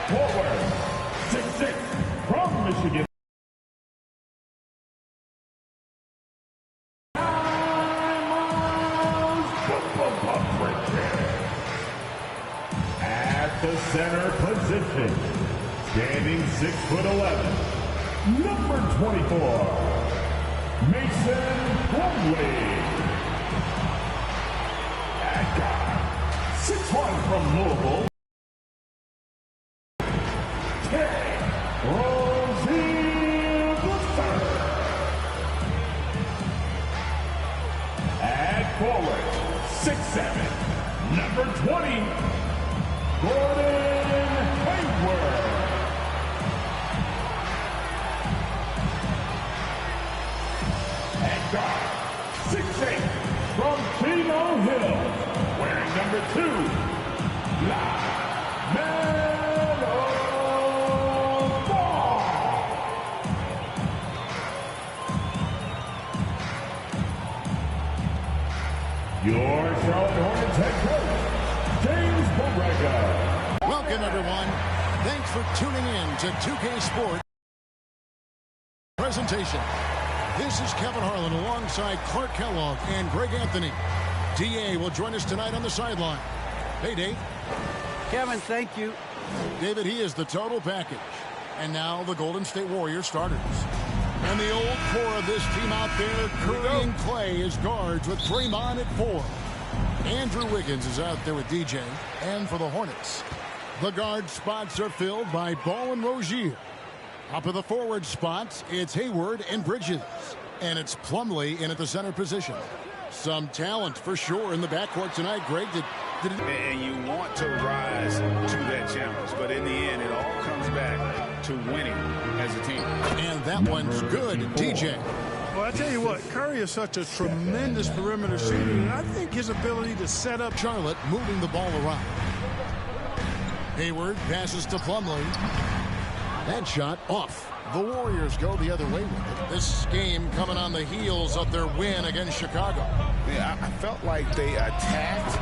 Forward, 6'6", from Michigan. At the center position, standing 6'11", number 24, Mason Plumlee. At guard, 6'1", from Louisville, Rozier III. At forward, 6'7", number 20, Gordon Hayward. At guard, 6'8", from Chino Hills, wearing number 2, LaMelo Ball. Your Charlotte Hornets head coach, James Borrego. Welcome, everyone. Thanks for tuning in to 2K Sports presentation. This is Kevin Harlan alongside Clark Kellogg and Greg Anthony. DA will join us tonight on the sideline. Hey, Dave. Kevin, thank you. David, he is the total package. And now the Golden State Warriors starters. And the old core of this team out there, Curry and Clay as guards with Draymond at 4. Andrew Wiggins is out there with DJ. And for the Hornets, the guard spots are filled by Ball and Rozier. Up at the forward spots, it's Hayward and Bridges. And it's Plumlee in at the center position. Some talent for sure in the backcourt tonight, Greg. And you want to rise to that challenge. But in the end, it all comes back to winning as a team. And that one's good, DJ. Well, I tell you what, Curry is such a tremendous perimeter shooter, and I think his ability to set up Charlotte moving the ball around. Hayward passes to Plumlee. That shot off. The Warriors go the other way with it. This game coming on the heels of their win against Chicago. Yeah, I felt like they attacked,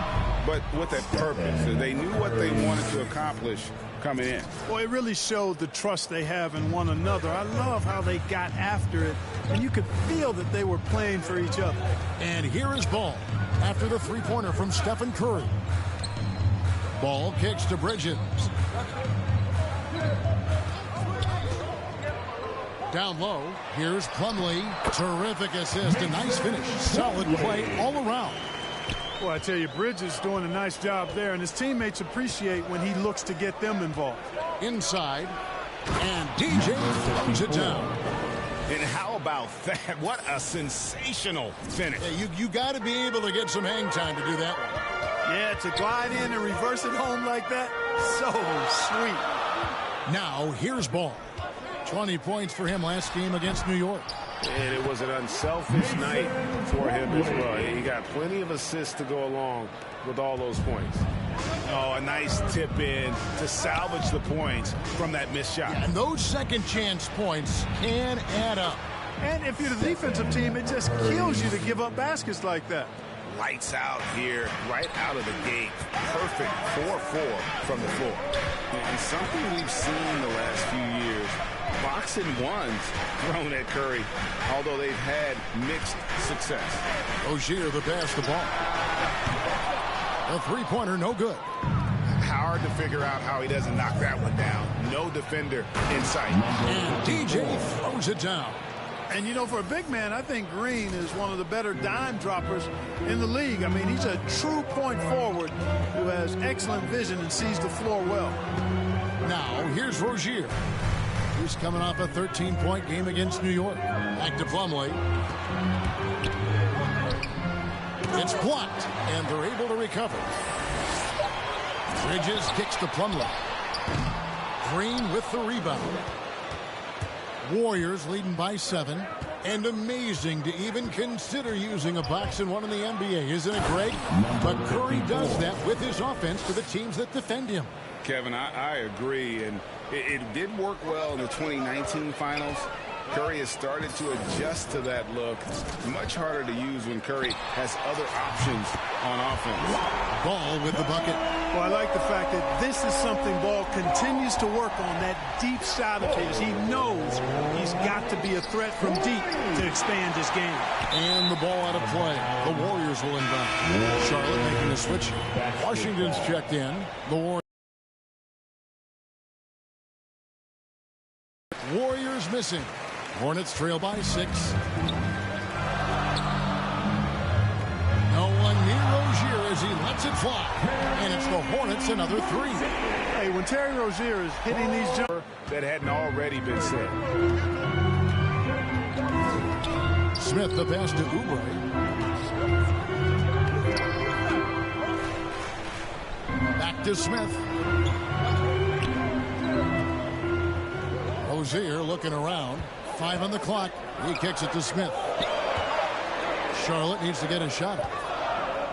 but with a purpose. They knew what they wanted to accomplish coming in. Well, it really showed the trust they have in one another. I love how they got after it, and you could feel that they were playing for each other. And here is Ball after the three-pointer from Stephen Curry. Ball kicks to Bridges. Down low, here's Plumlee. Terrific assist, a nice finish. Solid play all around. Well, I tell you, Bridges doing a nice job there, and his teammates appreciate when he looks to get them involved. Inside, and DJ throws it down. And how about that? What a sensational finish. Yeah, you got to be able to get some hang time to do that one. Yeah, to glide in and reverse it home like that, so sweet. Now, here's Ball. 20 points for him last game against New York. And it was an unselfish night for him as well. He got plenty of assists to go along with all those points. Oh, a nice tip in to salvage the points from that missed shot. Yeah, and those second chance points can add up. And if you're the defensive team, it just kills you to give up baskets like that. Lights out here, right out of the gate. Perfect 4-4 from the floor. And something we've seen the last few years, boxing ones thrown at Curry, although they've had mixed success. Rozier the pass the ball. A three-pointer, no good. Hard to figure out how he doesn't knock that one down. No defender in sight. And DJ throws it down. And, you know, for a big man, I think Green is one of the better dime droppers in the league. I mean, he's a true point forward who has excellent vision and sees the floor well. Now, here's Rozier. He's coming off a 13-point game against New York. Back to Plumlee. It's blocked, and they're able to recover. Bridges kicks to Plumlee. Green with the rebound. Warriors leading by 7. And amazing to even consider using a box and one in the NBA, isn't it, Greg? But Curry does that with his offense to the teams that defend him. Kevin, I agree, and it did work well in the 2019 finals. Curry has started to adjust to that look. Much harder to use when Curry has other options on offense. Ball with the bucket. Well, I like the fact that this is something Ball continues to work on, that deep shot of his. He knows he's got to be a threat from deep to expand his game. And the ball out of play. The Warriors will inbound. Charlotte making a switch. Washington's checked in. The Warriors missing. Hornets trail by 6. No one near Rozier as he lets it fly. And it's the Hornets another 3. Hey, when Terry Rozier is hitting these jumpers that hadn't already been said. Smith the pass to Oubre. Back to Smith. Rozier looking around. 5 on the clock. He kicks it to Smith. Charlotte needs to get a shot up.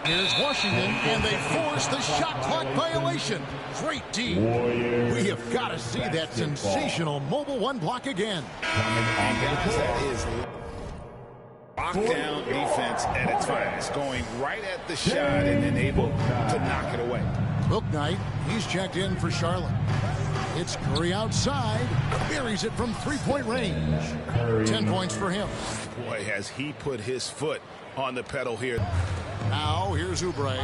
Here's Washington, and they force the shot clock violation. Great D. We have got to see that sensational mobile 1 block again. And guys, that is lockdown defense at its finest, going right at the shot and then able to knock it away. Bouknight, he's checked in for Charlotte. It's Curry outside, buries it from 3-point range. 10 points for him. Boy, has he put his foot on the pedal here. Now here's Oubre.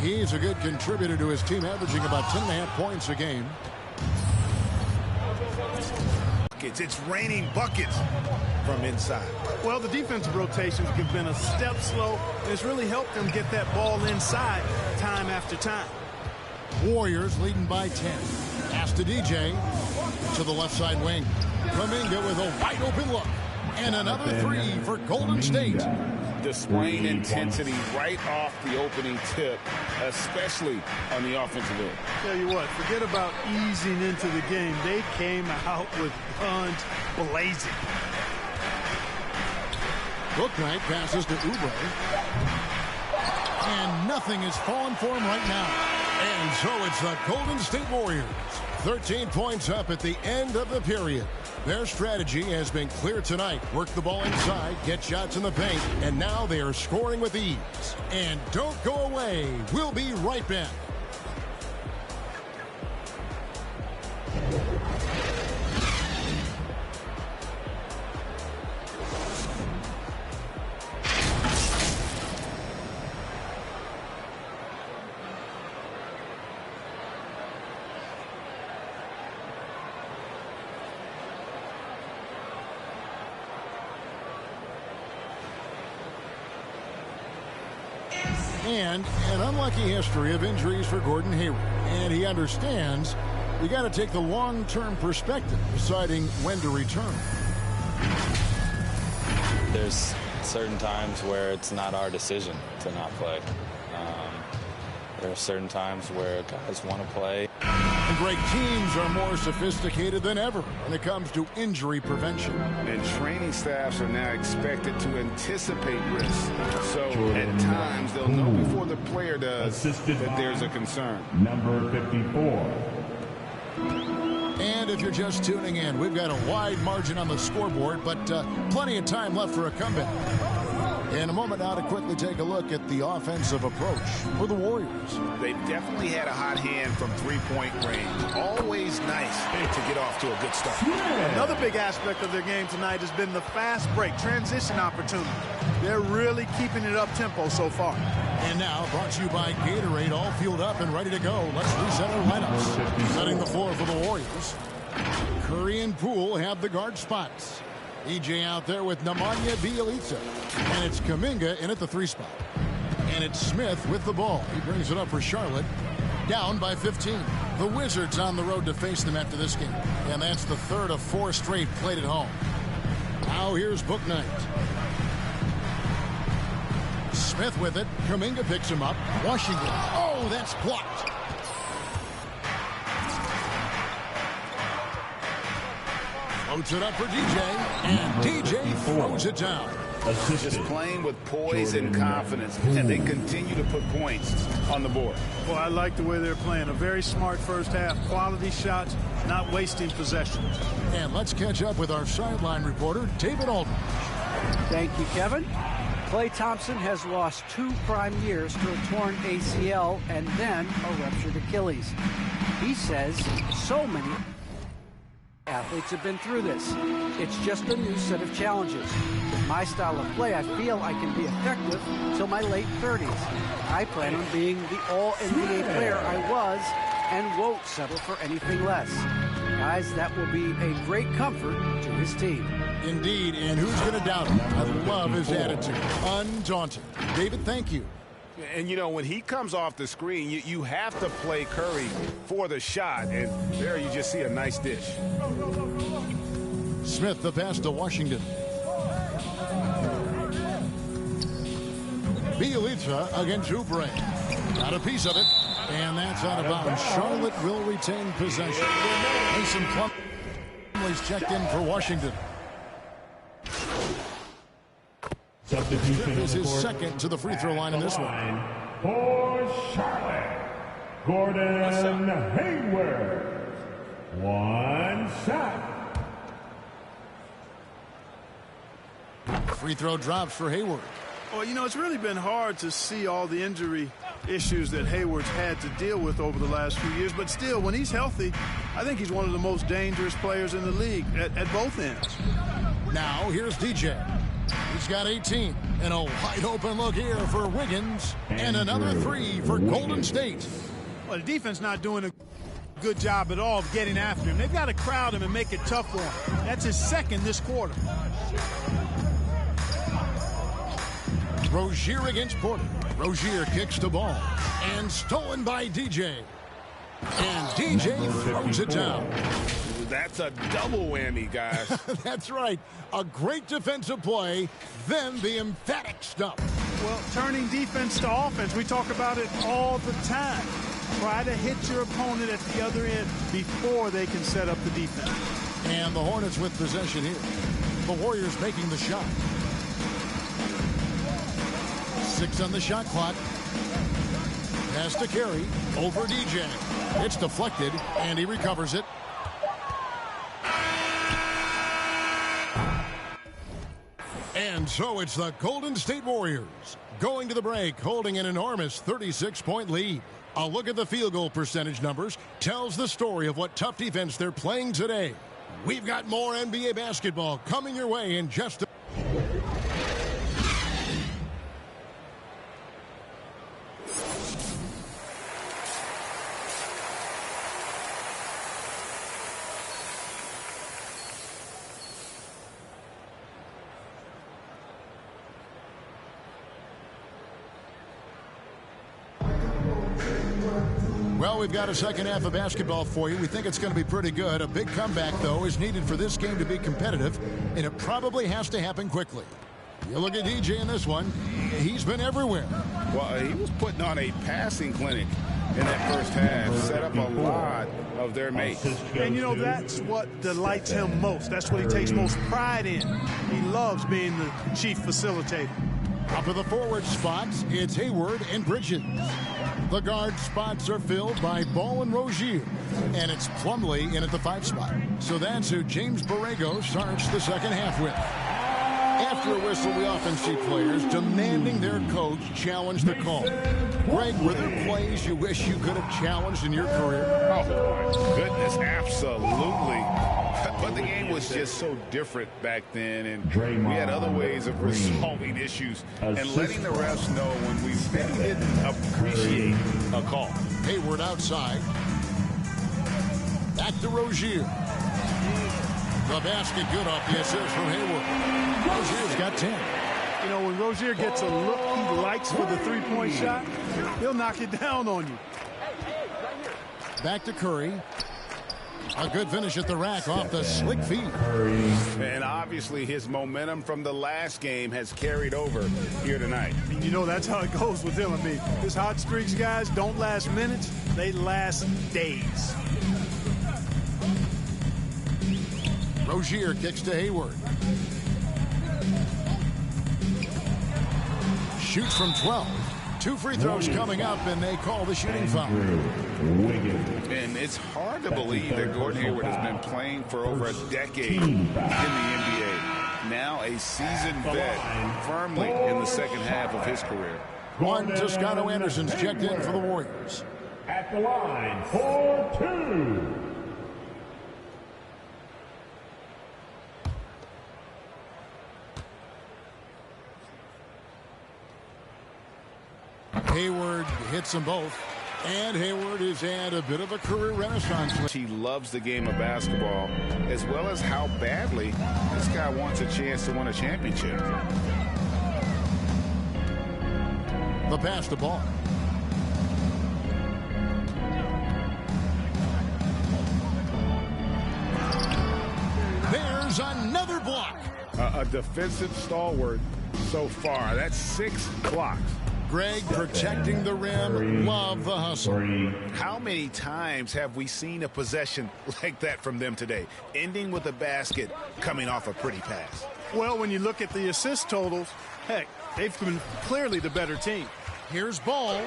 He's a good contributor to his team, averaging about 10.5 points a game. It's raining buckets from inside. Well, the defensive rotations have been a step slow, and it's really helped them get that ball inside time after time. Warriors leading by 10. Pass to DJ to the left side wing. Kuminga with a wide open look. And another 3 for Golden State. Displaying intensity right off the opening tip, especially on the offensive end. Tell you what, forget about easing into the game. They came out with guns blazing. Bouknight passes to Oubre. And nothing is falling for him right now. And so it's the Golden State Warriors. 13 points up at the end of the period. Their strategy has been clear tonight. Work the ball inside, get shots in the paint, and now they are scoring with ease. And don't go away. We'll be right back. And an unlucky history of injuries for Gordon Hayward. And he understands we got to take the long-term perspective, deciding when to return. There's certain times where it's not our decision to not play. There are certain times where guys want to play. And great teams are more sophisticated than ever when it comes to injury prevention. And training staffs are now expected to anticipate risks. So at times they'll know before the player does that there's a concern. Number 54. And if you're just tuning in, we've got a wide margin on the scoreboard, but plenty of time left for a comeback. In a moment now to quickly take a look at the offensive approach for the Warriors. They've definitely had a hot hand from 3-point range. Always nice to get off to a good start. Another big aspect of their game tonight has been the fast break, transition opportunity. They're really keeping it up tempo so far. And now brought to you by Gatorade, all fueled up and ready to go. Let's reset our lineups. Setting the floor for the Warriors. Curry and Poole have the guard spots. EJ out there with Nemanja Bjelica. And it's Kuminga in at the 3 spot. And it's Smith with the ball. He brings it up for Charlotte. Down by 15. The Wizards on the road to face them after this game. And that's the 3rd of 4 straight played at home. Now here's Bouknight. Smith with it. Kuminga picks him up. Washington. Oh, that's blocked. Floats it up for DJ, and DJ throws it down. Just playing with poise and confidence, and they continue to put points on the board. Well, I like the way they're playing. A very smart first half. Quality shots, not wasting possessions. And let's catch up with our sideline reporter, David Aldridge. Thank you, Kevin. Klay Thompson has lost 2 prime years to a torn ACL and then a ruptured Achilles. He says so many athletes have been through this. It's just a new set of challenges. With my style of play, I feel I can be effective till my late 30s. I plan on being the all-NBA player I was and won't settle for anything less. Guys, that will be a great comfort to his team. Indeed, and who's going to doubt him? I love his attitude. Undaunted. David, thank you. And, you know, when he comes off the screen, you have to play Curry for the shot. And there you just see a nice dish. Smith, the pass to Washington. Bielitsa against Oubre. Got a piece of it. And that's out of bounds. Charlotte will retain possession. Mason Plumlee's checked in for Washington. This is his second to the free throw line in this one. For Charlotte, Gordon Hayward. 1 shot. Free throw drops for Hayward. Well, you know, it's really been hard to see all the injury issues that Hayward's had to deal with over the last few years. But still, when he's healthy, I think he's one of the most dangerous players in the league at both ends. Now, here's DJ. He's got 18. And a wide open look here for Wiggins. And another 3 for Golden State. Well, the defense not doing a good job at all of getting after him. They've got to crowd him and make it tough for him. That's his second this quarter. Rozier against Porter. Rozier kicks the ball. And stolen by DJ. And DJ throws it down. That's a double whammy, guys. That's right. A great defensive play, then the emphatic stuff. Well, turning defense to offense, we talk about it all the time. Try to hit your opponent at the other end before they can set up the defense. And the Hornets with possession here. The Warriors making the shot. 6 on the shot clock. Pass to Carey. Over DJ. It's deflected, and he recovers it. And so it's the Golden State Warriors going to the break, holding an enormous 36-point lead. A look at the field goal percentage numbers tells the story of what tough defense they're playing today. We've got more NBA basketball coming your way in just a Well, we've got a second half of basketball for you. We think it's going to be pretty good. A big comeback, though, is needed for this game to be competitive, and it probably has to happen quickly. You look at DJ in this one. He's been everywhere. Well, he was putting on a passing clinic in that first half. Set up a lot of their mates. And, you know, that's what delights him most. That's what he takes most pride in. He loves being the chief facilitator. Up to the forward spots, it's Hayward and Bridges. The guard spots are filled by Ball and Rozier. And it's Plumlee in at the 5 spot. So that's who James Borrego starts the second half with. After a whistle, we often see players demanding their coach challenge the call. Greg, were there plays you wish you could have challenged in your career? Oh, my goodness, absolutely. But the game was just so different back then, and we had other ways of resolving issues and letting the refs know when we maybe didn't appreciate a call. Hayward outside. Back to Rozier. The basket good off the assist from Hayward. Rozier's got 10. You know, when Rozier gets a look he likes for the three-point shot, he'll knock it down on you. Back to Curry. A good finish at the rack off the slick feed. And obviously his momentum from the last game has carried over here tonight. And you know that's how it goes with him. I mean, his hot streaks, guys, don't last minutes. They last days. Rozier kicks to Hayward. Shoots from 12. 2 free throws coming up, and they call the shooting foul. And it's hard to believe that Gordon Hayward has been playing for over a decade in the NBA. now a seasoned vet, firmly in the second half of his career. Juan Toscano Anderson's checked in for the Warriors. At the line for 2. Hayward hits them both. And Hayward has had a bit of a career renaissance. He loves the game of basketball, as well as how badly this guy wants a chance to win a championship. The pass to Ball. There's another block. A defensive stalwart so far. That's 6 blocks. Greg protecting the rim. Love the hustle. How many times have we seen a possession like that from them today, ending with a basket coming off a pretty pass? Well, when you look at the assist totals, heck, they've been clearly the better team. Here's Ball.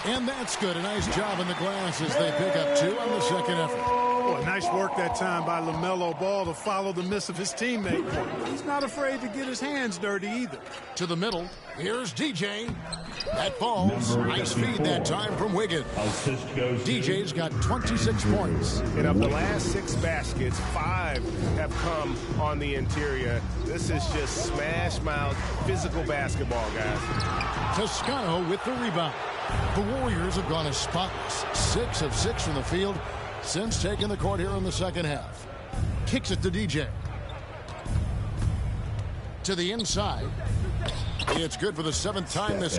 And that's good. A nice job in the glass as they pick up 2 on the second effort. Oh, nice work that time by LaMelo Ball to follow the miss of his teammate. He's not afraid to get his hands dirty either. To the middle. Here's DJ. That falls. Nice feed that time from Wiggins. DJ's got 26 points. And of the last 6 baskets, 5 have come on the interior. This is just smash mouth physical basketball, guys. Toscano with the rebound. The Warriors have gone as spotless. 6 of 6 from the field since taking the court here in the second half. Kicks it to DJ. To the inside. It's good for the 7th time this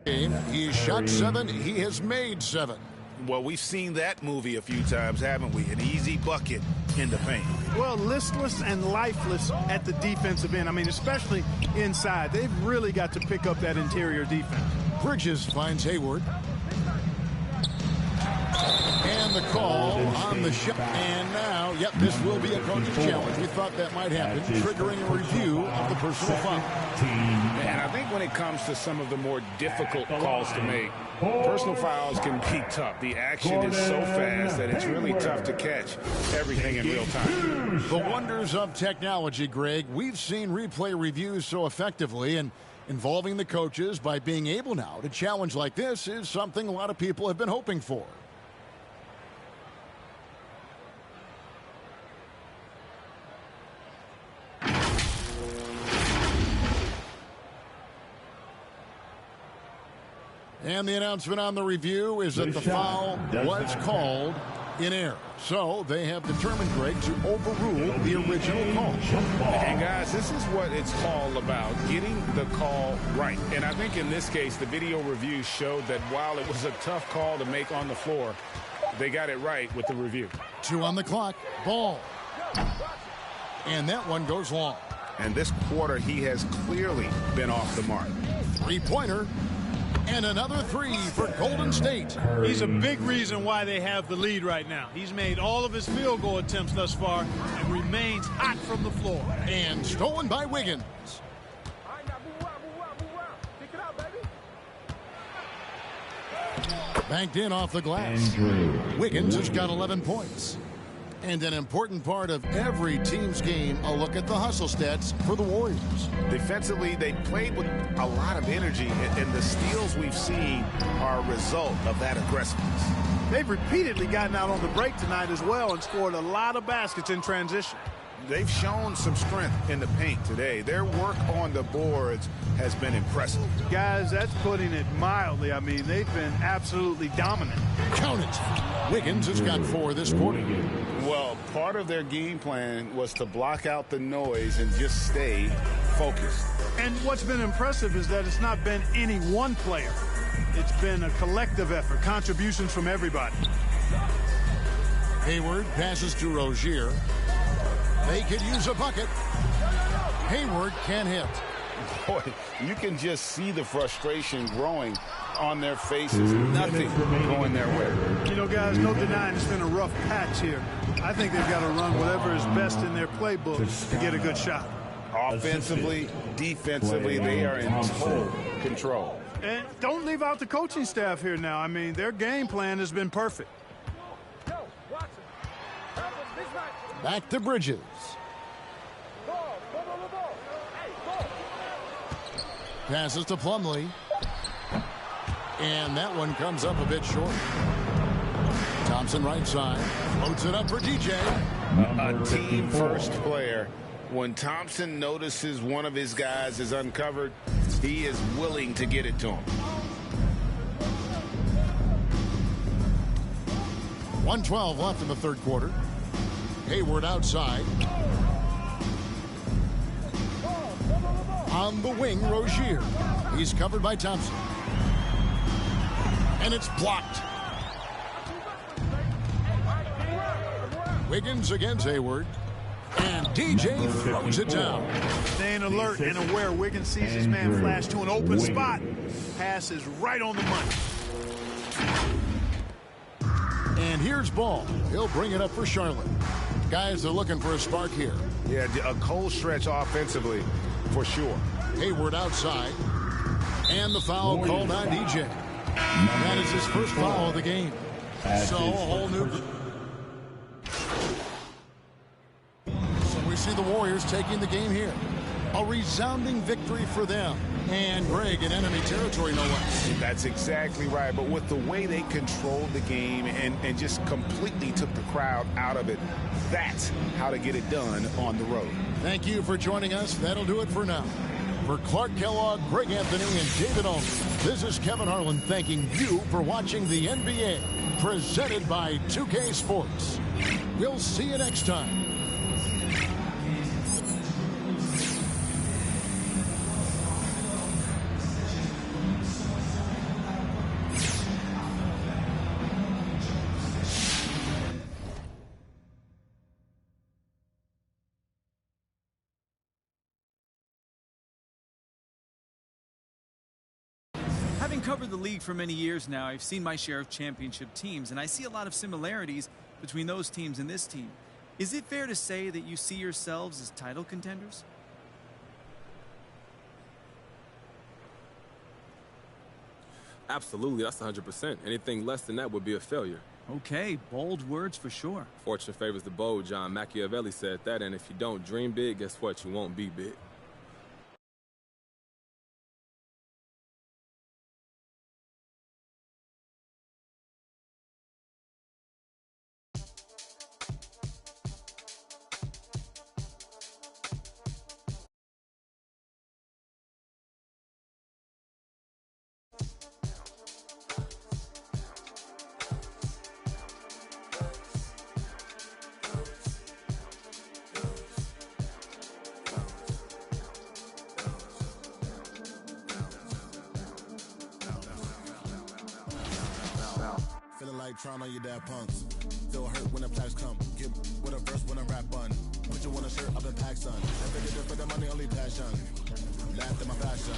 game. He's shot 7. He has made 7. Well, we've seen that movie a few times, haven't we? An easy bucket in the paint. Well, listless and lifeless at the defensive end. I mean, especially inside. They've really got to pick up that interior defense. Bridges finds Hayward. And the call on the shot. And now, yep, this will be a coach's challenge. We thought that might happen, triggering a review of the personal foul. And I think when it comes to some of the more difficult calls to make, personal fouls can be tough. The action is so fast that it's really tough to catch everything in real time. The wonders of technology, Greg. We've seen replay reviews so effectively, and involving the coaches by being able now to challenge like this is something a lot of people have been hoping for. And the announcement on the review is that the foul was called in error. So they have determined, Greg, to overrule the original call. And guys, this is what it's all about, getting the call right. And I think in this case, the video review showed that while it was a tough call to make on the floor, they got it right with the review. 2 on the clock. Ball. And that one goes long. And this quarter, he has clearly been off the mark. 3-pointer. And another 3 for Golden State. He's a big reason why they have the lead right now. He's made all of his field goal attempts thus far and remains hot from the floor. And stolen by Wiggins. Banked in off the glass. Wiggins has got 11 points. And an important part of every team's game, a look at the hustle stats for the Warriors. Defensively, they played with a lot of energy, and the steals we've seen are a result of that aggressiveness. They've repeatedly gotten out on the break tonight as well and scored a lot of baskets in transition. They've shown some strength in the paint today. Their work on the boards has been impressive. Guys, that's putting it mildly. I mean, they've been absolutely dominant. Count it. Wiggins has got 4 this quarter. Well, part of their game plan was to block out the noise and just stay focused. And what's been impressive is that it's not been any one player. It's been a collective effort, contributions from everybody. Hayward passes to Rozier. They could use a bucket. Hayward can't hit. Boy, you can just see the frustration growing on their faces. Nothing going their way. You know, guys, no denying it's been a rough patch here. I think they've got to run whatever is best in their playbook to get a good shot. Offensively, defensively, they are in total control. And don't leave out the coaching staff here now. I mean, their game plan has been perfect. Back to Bridges. Passes to Plumlee. And that one comes up a bit short. Thompson right side. Floats it up for DJ. A team-first player. When Thompson notices one of his guys is uncovered, he is willing to get it to him. 1:12 left in the third quarter. Hayward outside. On the wing, Rozier. He's covered by Thompson. And it's blocked. Wiggins against Hayward. And DJ throws it down. Staying alert and aware. Wiggins sees his man flash to an open spot. Pass is right on the money. And here's Ball. He'll bring it up for Charlotte. Guys are looking for a spark here. Yeah, a cold stretch offensively, for sure. Hayward outside. And the foul called on DJ. That is his first foul of the game. So a whole new... So we see the Warriors taking the game here. A resounding victory for them. And Greg in enemy territory, no less. That's exactly right. But with the way they controlled the game and just completely took the crowd out of it, that's how to get it done on the road. Thank you for joining us. That'll do it for now. For Clark Kellogg, Greg Anthony, and David Olney, this is Kevin Harlan thanking you for watching the NBA, presented by 2K Sports. We'll see you next time. Having covered the league for many years now, I've seen my share of championship teams, and I see a lot of similarities between those teams and this team. Is it fair to say that you see yourselves as title contenders? Absolutely, that's 100%. Anything less than that would be a failure. Okay, bold words for sure. Fortune favors the bold. John Machiavelli said that, and if you don't dream big, guess what? You won't be big. Trying on your dad punks. Feel hurt when the plaques come. Get with a verse when I rap bun. Put you on a shirt, I've been packed, son. Never did it for the money, only passion. Laughed at my passion.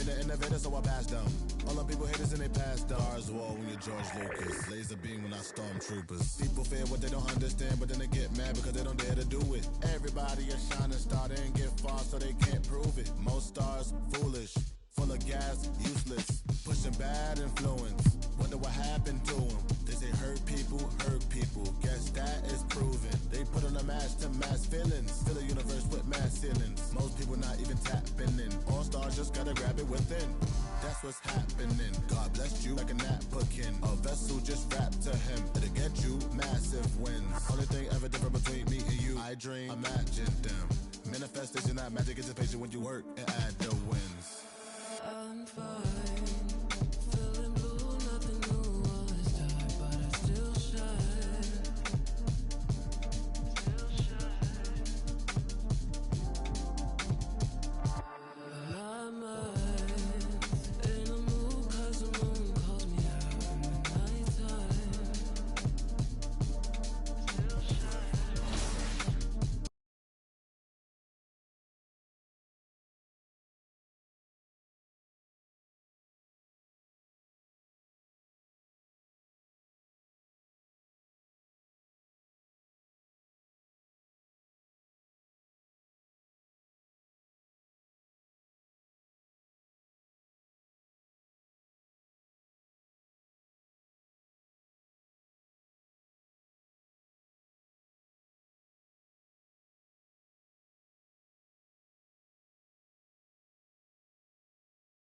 Been an innovator, so I passed them. All the people haters and they passed down. Stars wall when you're George Lucas. Laser beam when I stormtroopers. People fear what they don't understand, but then they get mad because they don't dare to do it. Everybody a shining star, they ain't get far, so they can't prove it. Most stars, foolish. Full of gas, useless. Pushing bad influence. Wonder what happened to them. They say hurt people, hurt people. Guess that is proven. They put on a mask to mass feelings. Fill a universe with mass ceilings. Most people not even tapping in. All stars just gotta grab it within. That's what's happening. God bless you like a napkin. A vessel just wrapped to him. It'll get you massive wins. Only thing ever different between me and you. I dream, imagine them. Manifestation, not magic, it's a patient when you work and add the wins. I'm fine.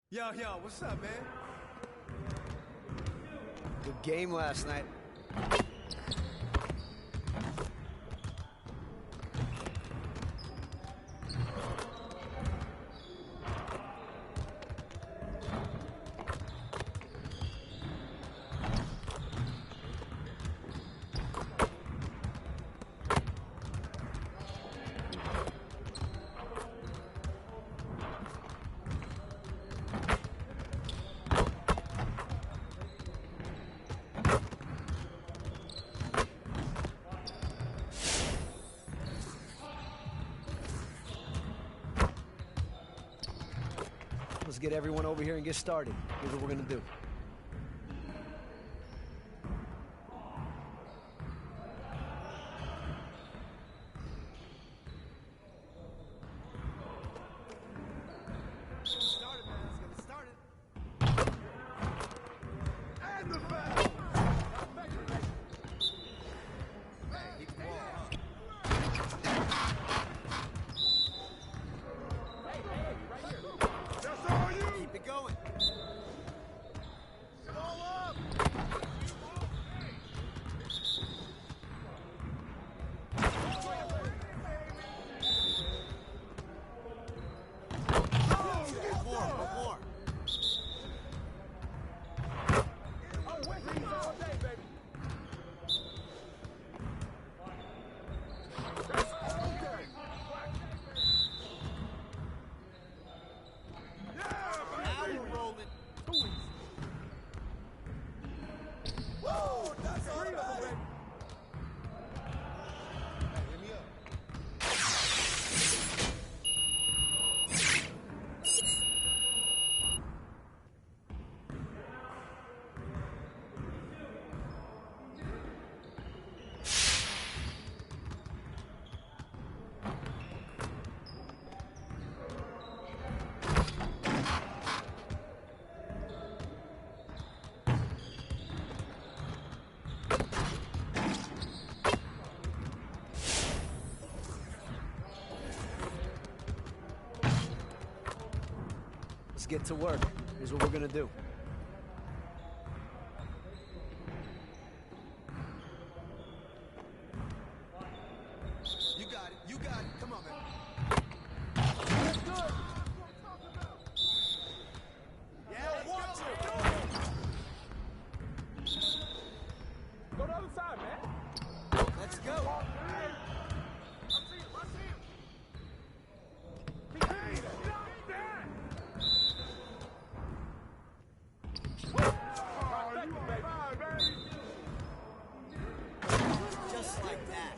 Yo, what's up, man? Good game last night. Let's get everyone over here and get started. Here's what we're gonna do. Let's get to work. Here's what we're gonna do. You got it. You got it. Come on, man. That's good. Yeah, watch it. Go to the other side, man. Let's go. Just like that.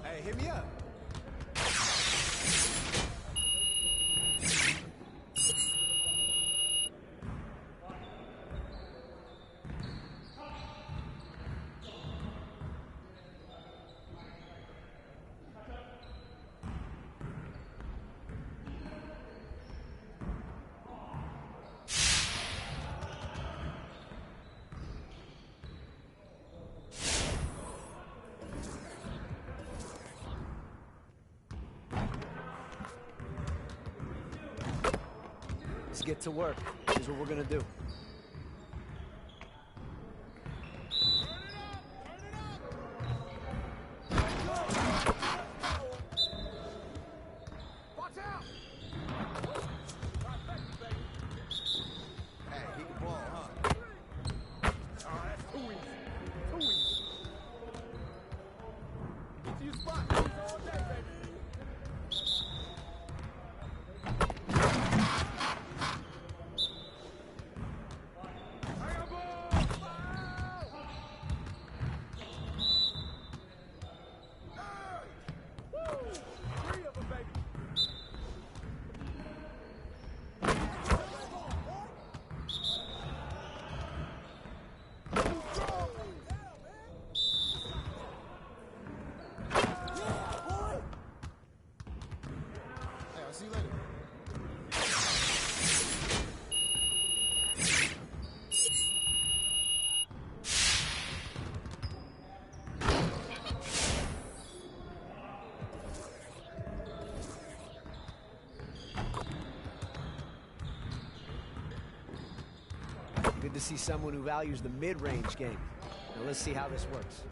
Hey, hit me up. Let's get to work. Here's what we're gonna do. Watch out! Hey, he can ball, huh? Oh, that's too easy. Too easy. Get to your spot. All day, baby. Good to see someone who values the mid-range game. Now let's see how this works.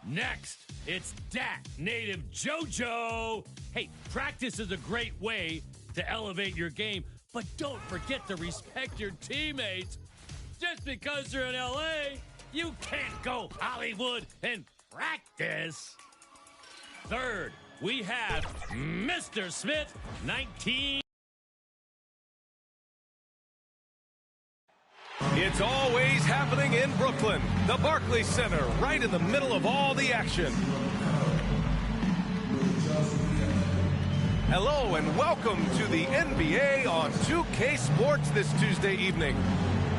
Next, it's Dak native JoJo. Hey, practice is a great way to elevate your game, but don't forget to respect your teammates. Just because you're in LA, you can't go Hollywood and practice. Third, we have Mr. Smith, 19. It's always happening in Brooklyn. The Barclays Center, right in the middle of all the action. Hello and welcome to the NBA on 2K Sports this Tuesday evening.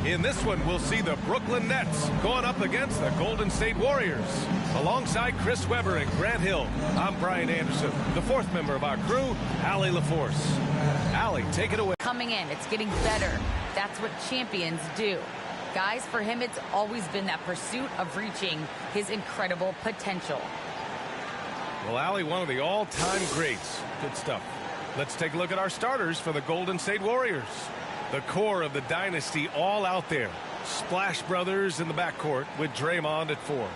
In this one, we'll see the Brooklyn Nets going up against the Golden State Warriors. Alongside Chris Webber and Grant Hill, I'm Brian Anderson. The fourth member of our crew, Allie LaForce. Allie, take it away. Coming in, it's getting better. That's what champions do. Guys, for him, it's always been that pursuit of reaching his incredible potential. Well, Allie, one of the all-time greats. Good stuff. Let's take a look at our starters for the Golden State Warriors. The core of the dynasty all out there. Splash Brothers in the backcourt with Draymond at 4.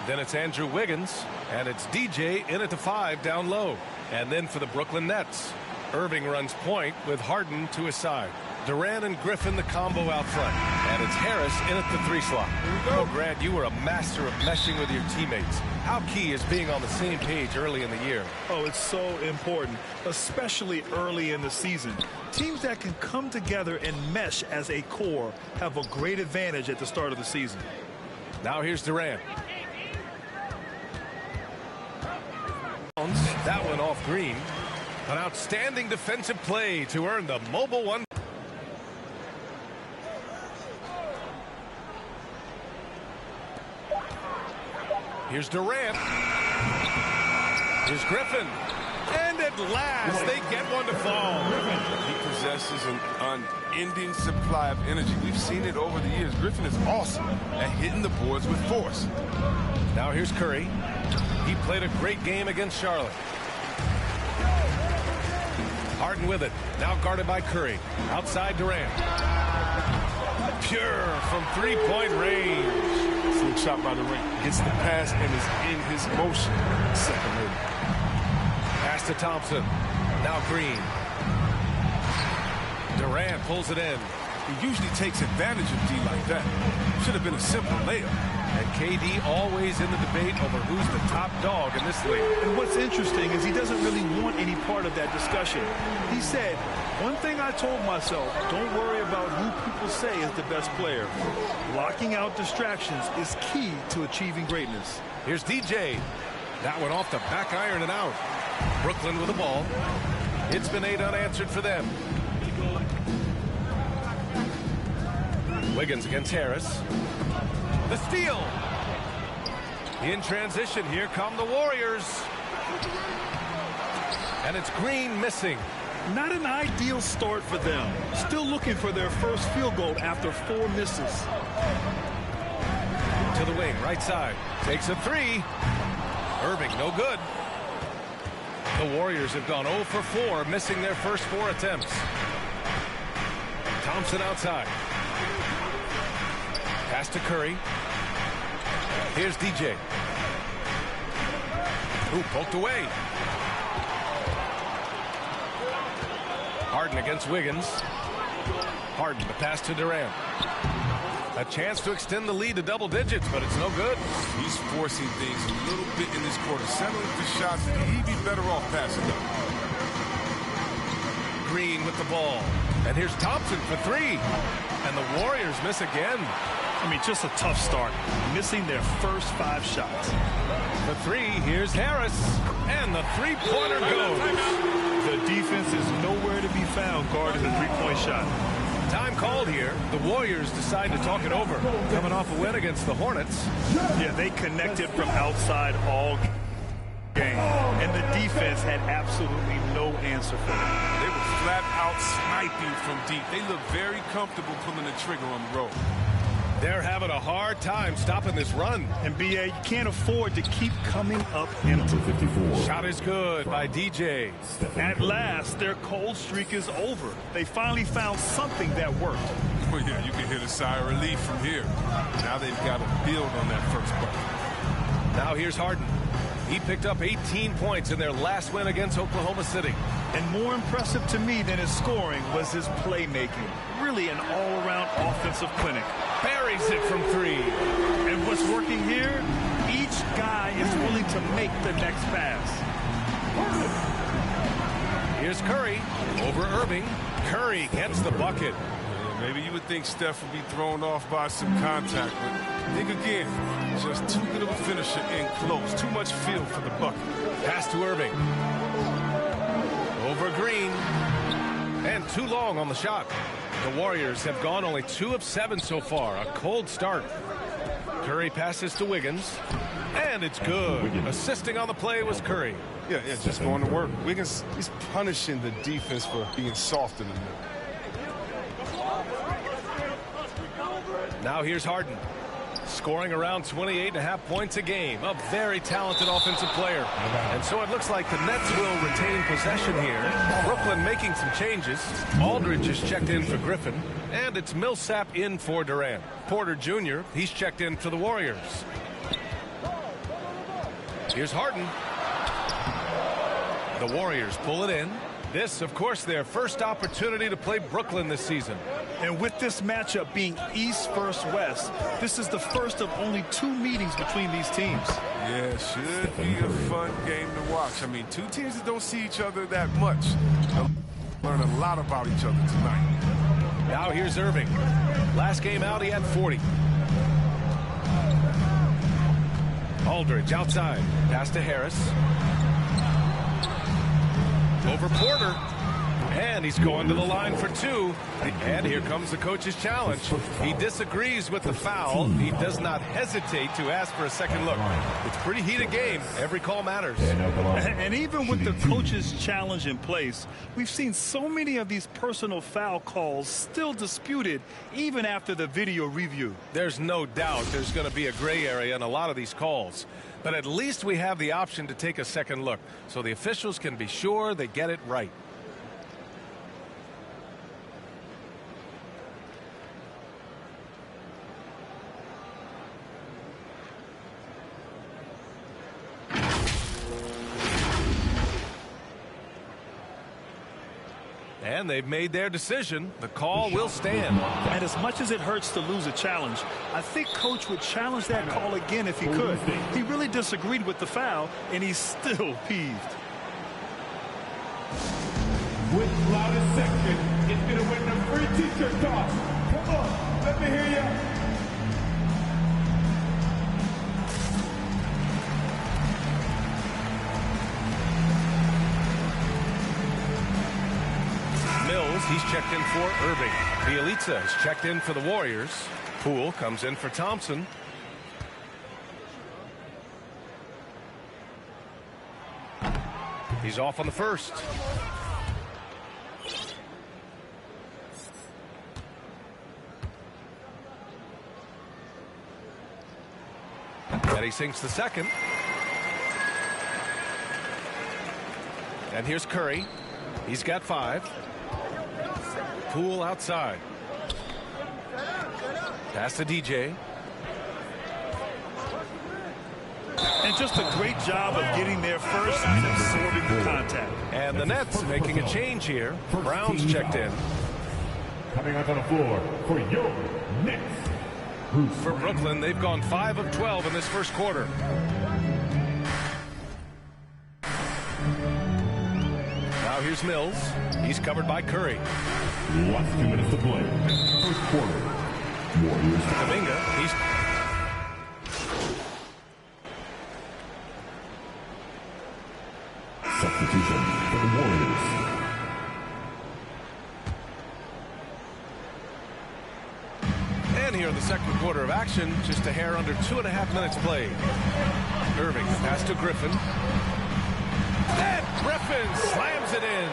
Then it's Andrew Wiggins, and it's DJ in at the 5 down low. And then for the Brooklyn Nets, Irving runs point with Harden to his side. Durant and Griffin the combo out front. And it's Harris in at the 3 slot. Oh, Grant, you were a master of meshing with your teammates. How key is being on the same page early in the year? Oh, it's so important, especially early in the season. Teams that can come together and mesh as a core have a great advantage at the start of the season. Now here's Durant. That one off Green. An outstanding defensive play to earn the mobile one. Here's Durant. Here's Griffin. And at last, they get one to fall. He possesses an unending supply of energy. We've seen it over the years. Griffin is awesome at hitting the boards with force. Now here's Curry. He played a great game against Charlotte. Harden with it. Now guarded by Curry. Outside Durant. Pure from three-point range. Slick shot by Durant. Gets the pass and is in his motion. Second later. Pass to Thompson. Now Green. Durant pulls it in. He usually takes advantage of D like that. Should have been a simple layup. And KD always in the debate over who's the top dog in this league. And what's interesting is he doesn't really want any part of that discussion. He said, one thing I told myself, don't worry about who people say is the best player. Blocking out distractions is key to achieving greatness. Here's DJ. That one off the back iron and out. Brooklyn with the ball. It's been 8 unanswered for them. Wiggins against Harris. The steal. In transition, here come the Warriors. And it's Green missing. Not an ideal start for them. Still looking for their first field goal after 4 misses. To the wing, right side. Takes a 3. Irving, no good. The Warriors have gone 0 for 4, missing their first 4 attempts. Thompson outside. Pass to Curry. Here's DJ. Who poked away. Harden against Wiggins. Harden, the pass to Durant. A chance to extend the lead to double digits, but it's no good. He's forcing things a little bit in this quarter, settling for shots. He'd be better off passing them. Green with the ball. And here's Thompson for 3. And the Warriors miss again. I mean, just a tough start. Missing their first 5 shots. The 3, here's Harris. And the three-pointer goes. The defense is nowhere to be found guarding the three-point shot. Time called here. The Warriors decide to talk it over. Coming off a win against the Hornets. Yeah, they connected from outside all game. And the defense had absolutely no answer for them. They were flat out sniping from deep. They look very comfortable pulling the trigger on the road. They're having a hard time stopping this run. And BA, you can't afford to keep coming up empty. Shot is good by DJ. At last, their cold streak is over. They finally found something that worked. Well, yeah, you can hear the sigh of relief from here. Now they've got to build on that first bucket. Now here's Harden. He picked up 18 points in their last win against Oklahoma City. And more impressive to me than his scoring was his playmaking. Really an all-around offensive clinic. Buries it from 3. And what's working here? Each guy is willing to make the next pass. Here's Curry over Irving. Curry gets the bucket. Yeah, maybe you would think Steph would be thrown off by some contact, but think again. Just too good of a finisher in close. Too much feel for the bucket. Pass to Irving. Over Green. And too long on the shot. The Warriors have gone only 2 of 7 so far. A cold start. Curry passes to Wiggins. And it's good. Assisting on the play was Curry. Yeah, just going to work. Wiggins, he's punishing the defense for being soft in the middle. Now here's Harden. Scoring around 28.5 points a game. A very talented offensive player. And so it looks like the Nets will retain possession here. Brooklyn making some changes. Aldridge is checked in for Griffin. And it's Millsap in for Durant. Porter Jr., he's checked in for the Warriors. Here's Harden. The Warriors pull it in. This, of course, their first opportunity to play Brooklyn this season. And with this matchup being East versus West, this is the first of only 2 meetings between these teams. Yeah, should be a fun game to watch. I mean, 2 teams that don't see each other that much. They'll learn a lot about each other tonight. Now here's Irving. Last game out, he had 40. Aldridge outside. Pass to Harris. Over Porter. And he's going to the line for 2. And here comes the coach's challenge. He disagrees with the foul. He does not hesitate to ask for a second look. It's a pretty heated game. Every call matters. And even with the coach's challenge in place, we've seen so many of these personal foul calls still disputed even after the video review. There's no doubt there's going to be a gray area in a lot of these calls. But at least we have the option to take a second look so the officials can be sure they get it right. And they've made their decision. The call will stand. And as much as it hurts to lose a challenge, I think Coach would challenge that call again if he could. He really disagreed with the foul, and he's still peeved. With loudest section, it's going to win the free t-shirt toss. Come on, let me hear ya. Mills, he's checked in for Irving. Bielitsa is checked in for the Warriors. Poole comes in for Thompson. He's off on the first. And he sinks the second. And here's Curry. He's got 5. Poole outside. Pass to DJ. And just a great job of getting there first and absorbing the contact. And the Nets making a change here. Brown's checked in. Coming out on the floor for your Nets. For Brooklyn, they've gone 5 of 12 in this first quarter. Now here's Mills. He's covered by Curry. Last 2 minutes to play. First quarter. Warriors. Kuminga, he's... Substitution for the Warriors. And here in the second quarter of action, just a hair under 2.5 minutes played. Irving, pass to Griffin. And Griffin slams it in.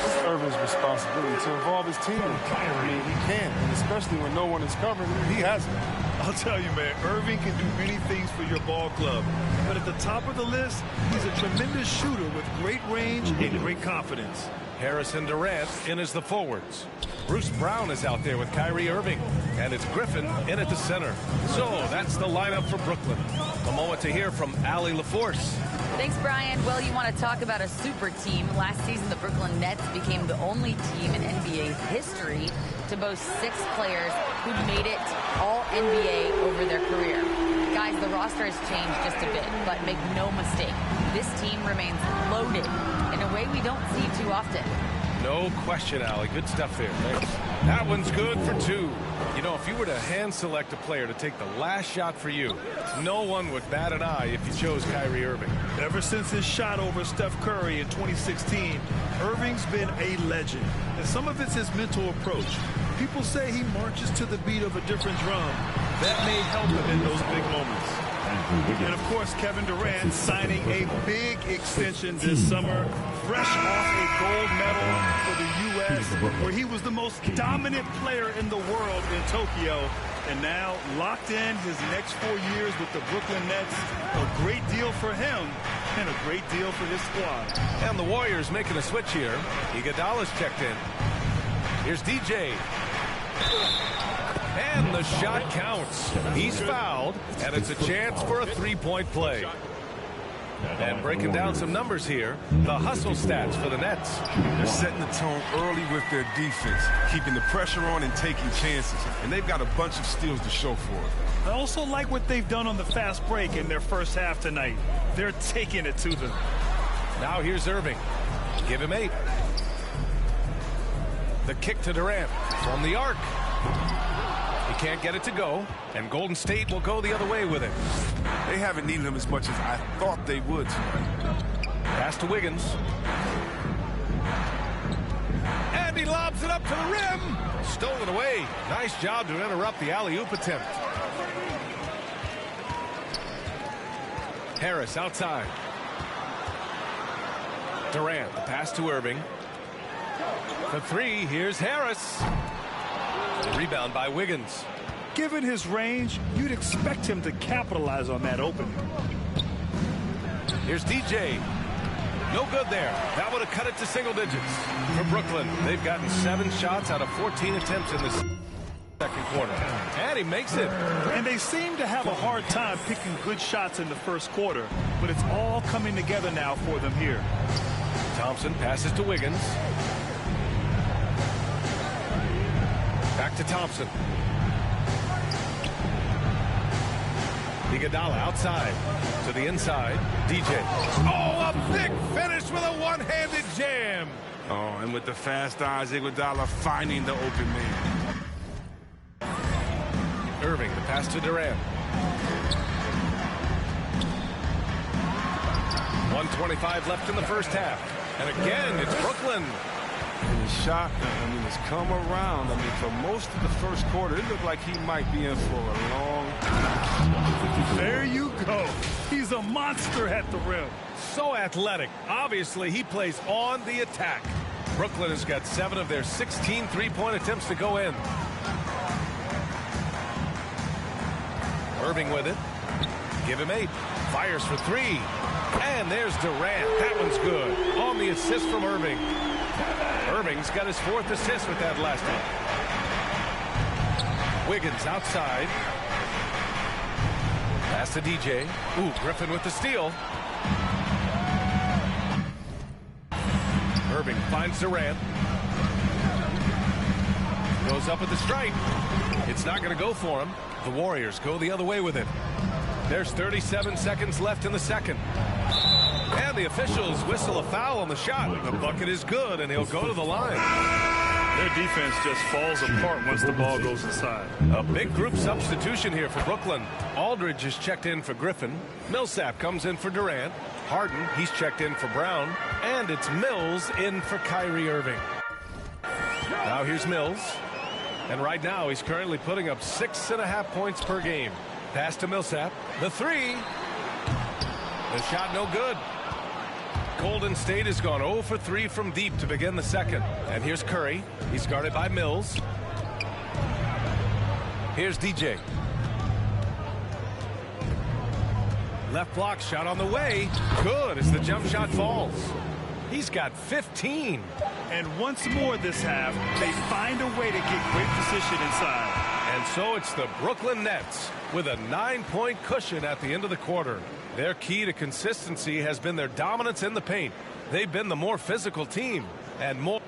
It's Irving's responsibility to involve his team. I mean, he can, and especially when no one is covering him, he has it. I'll tell you, man, Irving can do many things for your ball club. But at the top of the list, he's a tremendous shooter with great range and great confidence. Harrison Durant in as the forwards. Bruce Brown is out there with Kyrie Irving. And it's Griffin in at the center. So that's the lineup for Brooklyn. A moment to hear from Allie LaForce. Thanks, Brian. Well, you want to talk about a super team. Last season, the Brooklyn Nets became the only team in NBA history to boast 6 players who made it all NBA over their career. Guys, the roster has changed just a bit, but make no mistake, this team remains loaded in a way we don't see too often. No question, Allie. Good stuff there. Thanks. That one's good for 2. You know, if you were to hand select a player to take the last shot for you, no one would bat an eye if you chose Kyrie Irving. Ever since his shot over Steph Curry in 2016, Irving's been a legend. And some of it's his mental approach. People say he marches to the beat of a different drum. That may help him in those big moments. And, of course, Kevin Durant signing a big extension this summer, fresh off a gold medal for the U.S., where he was the most dominant player in the world in Tokyo. And now locked in his next 4 years with the Brooklyn Nets. A great deal for him and a great deal for his squad. And the Warriors making a switch here. Iguodala's checked in. Here's DJ. And the shot counts. He's fouled, and it's a chance for a 3-point play. And breaking down some numbers here, the hustle stats for the Nets. They're setting the tone early with their defense, keeping the pressure on and taking chances. And they've got a bunch of steals to show for it. I also like what they've done on the fast break in their first half tonight. They're taking it to them. Now here's Irving. Give him 8. The kick to Durant from the arc. He can't get it to go, and Golden State will go the other way with it. They haven't needed him as much as I thought they would tonight. Pass to Wiggins. And he lobs it up to the rim. Stolen away. Nice job to interrupt the alley-oop attempt. Harris outside. Durant, the pass to Irving. For 3, here's Harris. Rebound by Wiggins. Given his range, you'd expect him to capitalize on that opening. Here's DJ. No good there. That would have cut it to single digits. For Brooklyn, they've gotten 7 shots out of 14 attempts in this second quarter. And he makes it. And they seem to have a hard time picking good shots in the first quarter, but it's all coming together now for them here. Thompson passes to Wiggins. Back to Thompson. Iguodala outside to the inside. DJ. Oh, a big finish with a one-handed jam. Oh, and with the fast eyes, Iguodala finding the open man. Irving, the pass to Durant. 1:25 left in the first half. And again, it's Brooklyn. And the shot, I mean, it's come around. I mean, for most of the first quarter, it looked like he might be in for a long time. There you go. He's a monster at the rim. So athletic. Obviously, he plays on the attack. Brooklyn has got 7 of their 16 three-point attempts to go in. Irving with it. Give him 8. Fires for 3. And there's Durant. That one's good. On the assist from Irving. Irving's got his 4th assist with that last one. Wiggins outside. Pass to DJ. Ooh, Griffin with the steal. Irving finds Durant. Goes up with the strike. It's not going to go for him. The Warriors go the other way with it. There's 37 seconds left in the second. And the officials whistle a foul on the shot. The bucket is good, and he'll go to the line. Their defense just falls apart once the ball goes inside. A big group substitution here for Brooklyn. Aldridge is checked in for Griffin. Millsap comes in for Durant. Harden, he's checked in for Brown. And it's Mills in for Kyrie Irving. Now here's Mills. And right now he's currently putting up 6.5 points per game. Pass to Millsap. The 3. The shot no good. Golden State has gone 0 for 3 from deep to begin the second. And here's Curry. He's guarded by Mills. Here's DJ. Left block shot on the way. Good as the jump shot falls. He's got 15. And once more this half, they find a way to get great position inside. And so it's the Brooklyn Nets with a 9-point cushion at the end of the quarter. Their key to consistency has been their dominance in the paint. They've been the more physical team and more.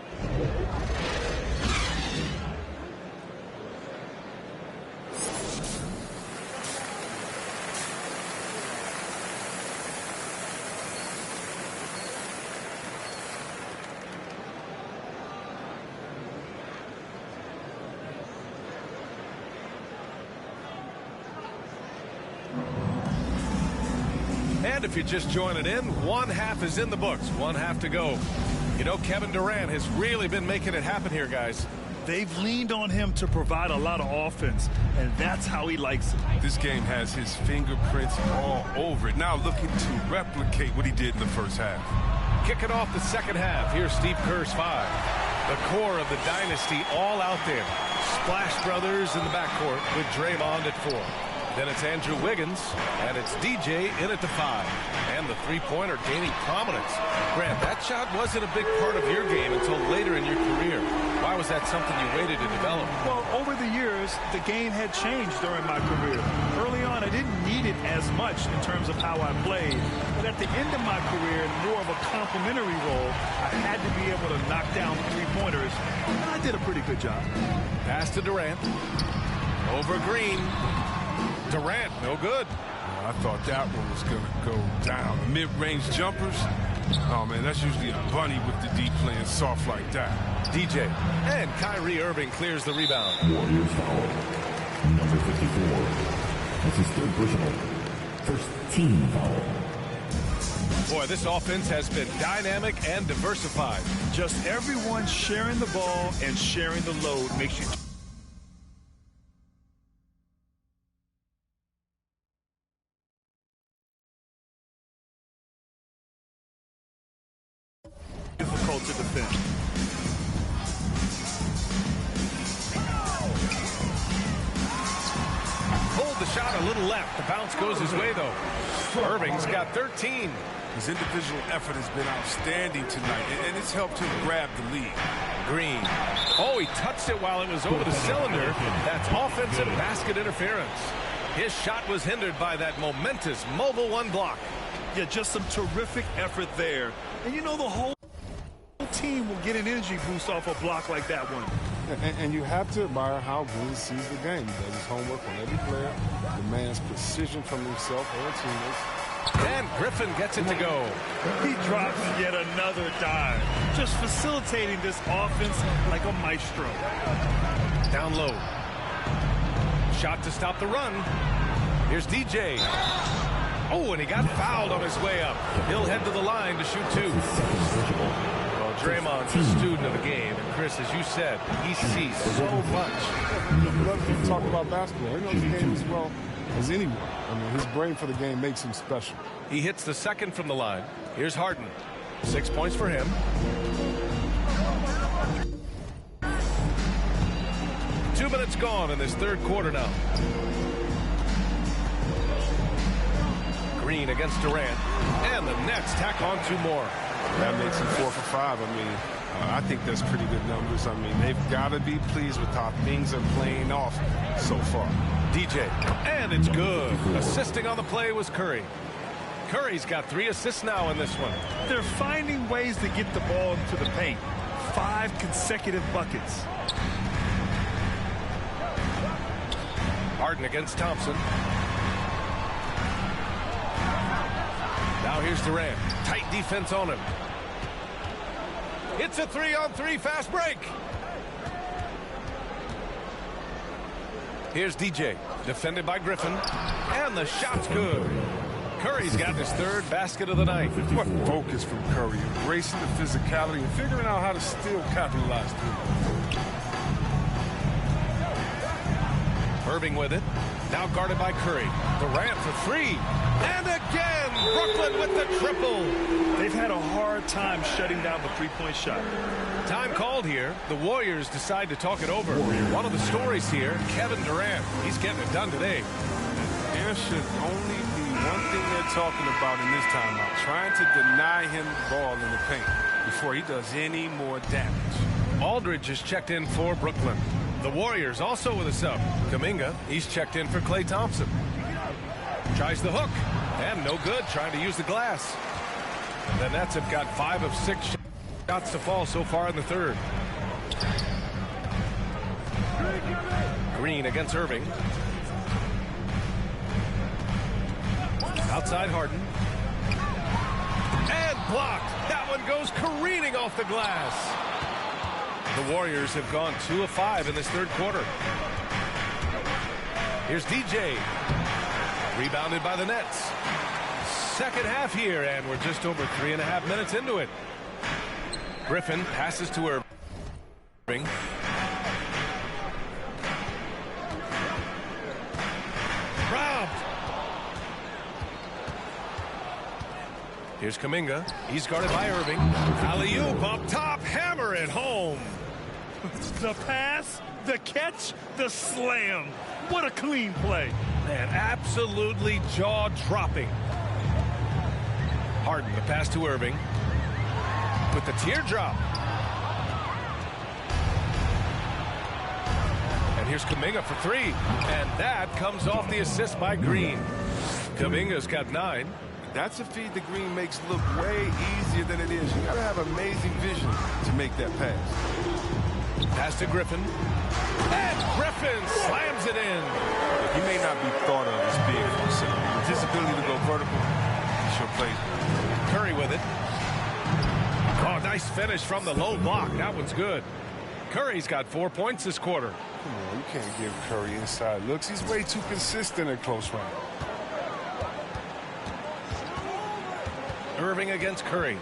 And if you're just joining in, 1 half is in the books. 1 half to go. You know, Kevin Durant has really been making it happen here, guys. They've leaned on him to provide a lot of offense, and that's how he likes it. This game has his fingerprints all over it. Now looking to replicate what he did in the first half. Kicking off the second half, here's Steve Kerr's 5. The core of the dynasty all out there. Splash Brothers in the backcourt with Draymond at 4. Then it's Andrew Wiggins, and it's DJ in at the 5. And the three-pointer gaining prominence. Grant, that shot wasn't a big part of your game until later in your career. Why was that something you waited to develop? Well, over the years, the game had changed during my career. Early on, I didn't need it as much in terms of how I played. But at the end of my career, in more of a complementary role, I had to be able to knock down three-pointers, and I did a pretty good job. Pass to Durant. Over Green. Durant, no good. I thought that one was going to go down. Mid-range jumpers. Oh, man, that's usually a bunny with the D playing soft like that. DJ. And Kyrie Irving clears the rebound. Warriors foul. Number 54. That's his 3rd personal. First team foul. Boy, this offense has been dynamic and diversified. Just everyone sharing the ball and sharing the load makes you... difficult to defend. Pulled the shot a little left. The bounce goes his way, though. Irving's got 13. His individual effort has been outstanding tonight, and it's helped him grab the lead. Green. Oh, he touched it while it was over the cylinder. That's offensive basket interference. His shot was hindered by that momentous mobile 1 block. Yeah, just some terrific effort there. And you know, the whole team will get an energy boost off a block like that one. And you have to admire how Green sees the game. He does his homework on every player, demands precision from himself and teammates. And Griffin gets it to go. He drops yet another dive, just facilitating this offense like a maestro. Down low. Shot to stop the run. Here's DJ. Oh, and he got fouled on his way up. He'll head to the line to shoot two. Well, Draymond's a student of the game. And Chris, as you said, he sees so much. We talk about basketball. He knows the game as well as anyone. I mean, his brain for the game makes him special. He hits the second from the line. Here's Harden. 6 points for him. 2 minutes gone in this third quarter now. Green against Durant. And the Nets tack on 2 more. That makes him 4 for 5. I mean, I think that's pretty good numbers. I mean, they've got to be pleased with how things are playing off so far. DJ. And it's good. Assisting on the play was Curry. Curry's got 3 assists now in this one. They're finding ways to get the ball into the paint. 5 consecutive buckets. Harden against Thompson. Now here's Durant. Tight defense on him. It's a 3-on-3 fast break. Here's DJ. Defended by Griffin. And the shot's good. Curry's got his 3rd basket of the night. What focus from Curry. Embracing the physicality and figuring out how to still capitalize through it. Irving with it. Now guarded by Curry. Durant for 3. And again, Brooklyn with the triple. They've had a hard time shutting down the three-point shot. Time called here. The Warriors decide to talk it over. One of the stories here, Kevin Durant. He's getting it done today. There should only be one thing they're talking about in this timeout. Trying to deny him the ball in the paint before he does any more damage. Aldridge is checked in for Brooklyn. The Warriors also with a sub. Kuminga, he's checked in for Klay Thompson. Tries the hook. And no good, trying to use the glass. The Nets have got 5 of 6 shots to fall so far in the third. Green against Irving. Outside Harden. And blocked. That one goes careening off the glass. The Warriors have gone 2 of 5 in this third quarter. Here's DJ. Rebounded by the Nets. Second half here, and we're just over 3.5 minutes into it. Griffin passes to Irving. Robbed. Here's Kuminga. He's guarded by Irving. Alley-oop up top. Hammer it home. The pass, the catch, the slam. What a clean play. Man, absolutely jaw-dropping. Harden, the pass to Irving. With the teardrop. And here's Kuminga for 3. And that comes off the assist by Green. Kuminga's got 9. That's a feed that Green makes look way easier than it is. You got to have amazing vision to make that pass. Pass to Griffin. And Griffin slams it in. He may not be thought of as big for himself. With his ability to go vertical, he sure plays. Curry with it. Oh, nice finish from the low block. That one's good. Curry's got 4 points this quarter. Come on, you can't give Curry inside looks. He's way too consistent at close range. Irving against Curry.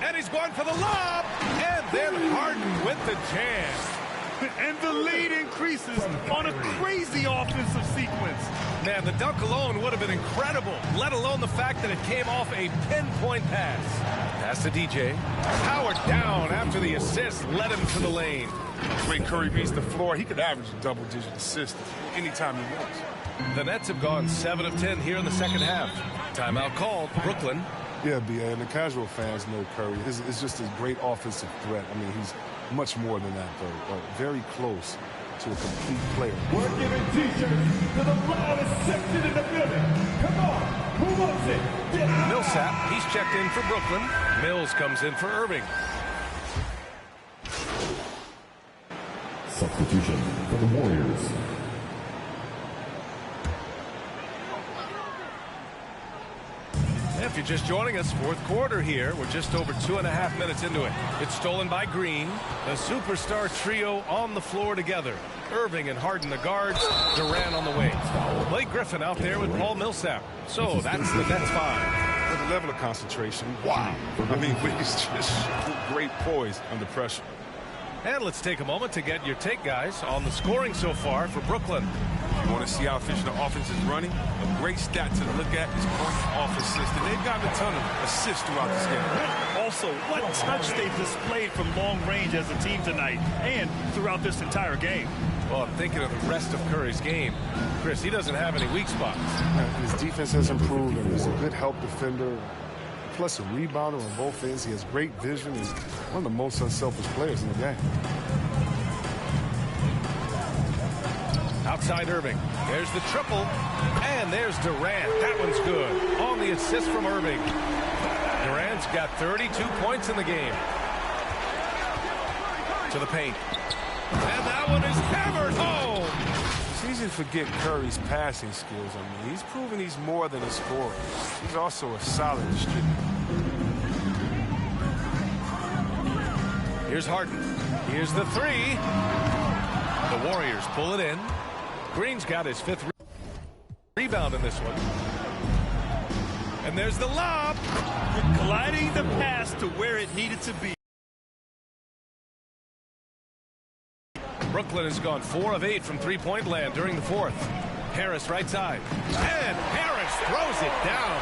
And he's going for the lob. And then Harden with the jam. And the lead increases on a crazy offensive sequence. Man, the dunk alone would have been incredible, let alone the fact that it came off a pinpoint pass. Pass to DJ. Powered down after the assist led him to the lane. The way Curry reads the floor, he could average a double-digit assist anytime he wants. The Nets have gone 7 of 10 here in the second half. Timeout called. Brooklyn. Yeah, B.A., and the casual fans know Curry. It's just a great offensive threat. I mean, he's much more than that, though. Very close to a complete player. We're giving T-shirts to the loudest section in the building. Come on, Millsap, he's checked in for Brooklyn. Mills comes in for Irving. Substitution for the Warriors. If you're just joining us, fourth quarter here. We're just over 2.5 minutes into it. It's stolen by Green. The superstar trio on the floor together. Irving and Harden the guards. Durant on the wing. Blake Griffin out there with Paul Millsap. So that's the Nets 5. For the level of concentration, wow. I mean, he's just great poise under pressure. And let's take a moment to get your take, guys, on the scoring so far for Brooklyn. You want to see how efficient the offense is running? A great stat to look at is points off assist. And they've gotten a ton of assists throughout this game. Also, what touch they've displayed from long range as a team tonight and throughout this entire game. Well, I'm thinking of the rest of Curry's game. Chris, he doesn't have any weak spots. His defense has improved, and he's a good help defender. Plus a rebounder on both ends. He has great vision. He's one of the most unselfish players in the game. Outside Irving. There's the triple. And there's Durant. That one's good. On the assist from Irving. Durant's got 32 points in the game. To the paint. And that one is hammered home. It's easy to forget Curry's passing skills. I mean, he's proven he's more than a scorer. He's also a solid distributor. Here's Harden. Here's the three. The Warriors pull it in. Green's got his 5th rebound in this one. And there's the lob. Gliding the pass to where it needed to be. Brooklyn has gone 4 of 8 from three-point land during the 4th. Harris right side. And Harris throws it down.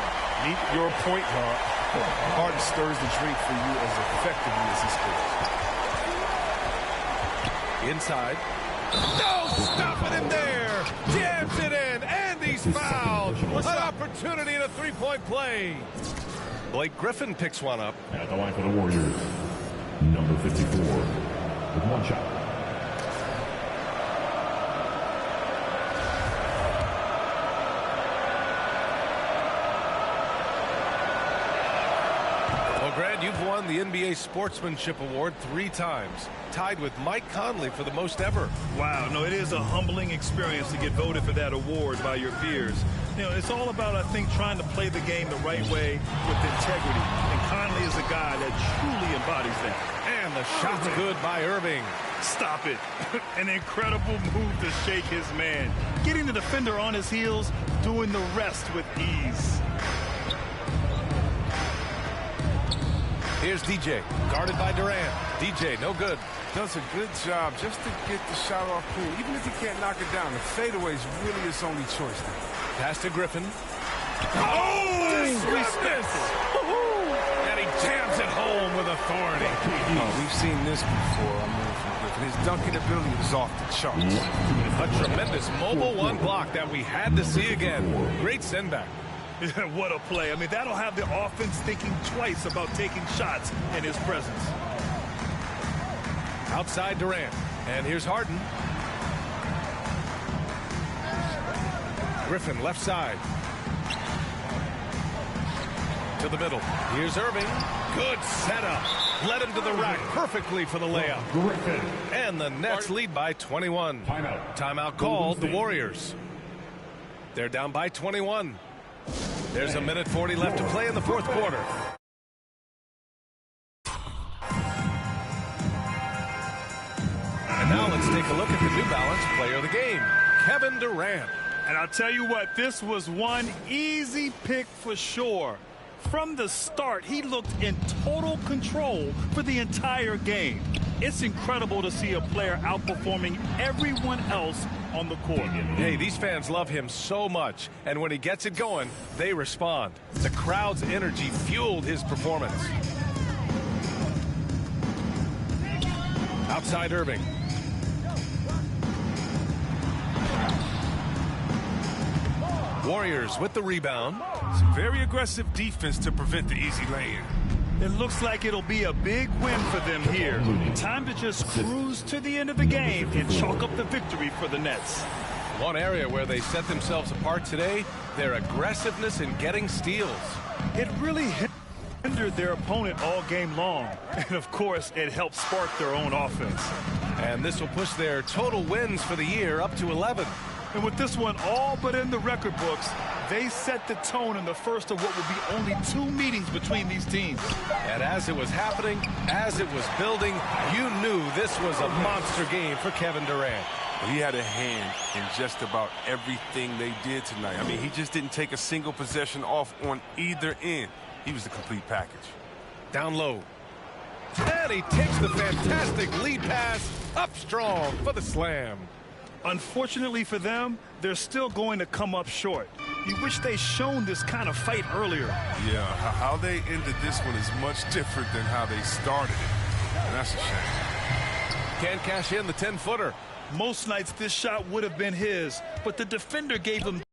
Meet your point guard. Harden stirs the drink for you as effectively as he scores. Inside. No stopping him there. Jams it in. And he's fouled. An opportunity in a three-point play. Blake Griffin picks one up. At the line for the Warriors, number 54, with one shot. Grant, you've won the NBA Sportsmanship Award 3 times, tied with Mike Conley for the most ever. Wow, no, it is a humbling experience to get voted for that award by your peers. You know, it's all about, I think, trying to play the game the right way with integrity. And Conley is a guy that truly embodies that. And the shot's good by Irving. Stop it. An incredible move to shake his man. Getting the defender on his heels, doing the rest with ease. Here's DJ, guarded by Durant. DJ, no good. Does a good job just to get the shot off cool. Even if he can't knock it down, the fadeaway is really his only choice there. Pass to Griffin. Oh, disrespect! And he jams it home with authority. Oh, we've seen this before. I mean, from Griffin. His dunking ability was off the charts. A tremendous mobile one block that we had to see again. Great send back. What a play. I mean, that'll have the offense thinking twice about taking shots in his presence. Outside Durant. And here's Harden. Griffin left side. To the middle. Here's Irving. Good setup. Led him to the rack perfectly for the layup. Griffin. And the Nets lead by 21. Timeout called the Warriors. They're down by 21. There's 1:40 left to play in the 4th quarter. And now let's take a look at the New Balance player of the game, Kevin Durant. And I'll tell you what, this was one easy pick for sure. From the start, he looked in total control for the entire game. It's incredible to see a player outperforming everyone else on the court. Hey, these fans love him so much, and when he gets it going, they respond. The crowd's energy fueled his performance. Outside Irving. Warriors with the rebound. Some very aggressive defense to prevent the easy lay-in. It looks like it'll be a big win for them here. Time to just cruise to the end of the game and chalk up the victory for the Nets. One area where they set themselves apart today, their aggressiveness in getting steals. It really hindered their opponent all game long. And, of course, it helped spark their own offense. And this will push their total wins for the year up to 11. And with this one all but in the record books, they set the tone in the first of what will be only 2 meetings between these teams. And as it was happening, as it was building, you knew this was a monster game for Kevin Durant. He had a hand in just about everything they did tonight. I mean, he just didn't take a single possession off on either end. He was the complete package. Down low. And he takes the fantastic lead pass up strong for the slam. Unfortunately for them, they're still going to come up short. You wish they'd shown this kind of fight earlier. Yeah, how they ended this one is much different than how they started it. And that's a shame. Can't cash in the 10-footer. Most nights this shot would have been his, but the defender gave him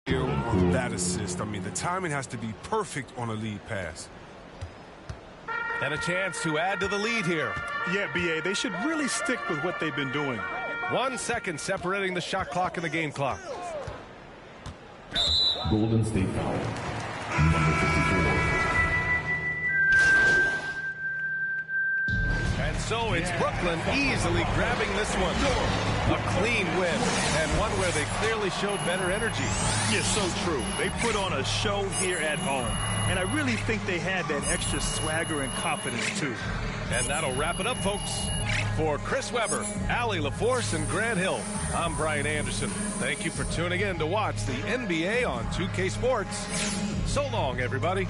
on that assist. I mean, the timing has to be perfect on a lead pass. And a chance to add to the lead here. Yeah, B.A., they should really stick with what they've been doing. 1 second separating the shot clock and the game clock. Golden State foul. Number 54. And so it's Brooklyn easily grabbing this one. A clean win, and one where they clearly showed better energy. Yeah, so true. They put on a show here at home. And I really think they had that extra swagger and confidence, too. And that'll wrap it up, folks. For Chris Webber, Allie LaForce, and Grant Hill, I'm Brian Anderson. Thank you for tuning in to watch the NBA on 2K Sports. So long, everybody.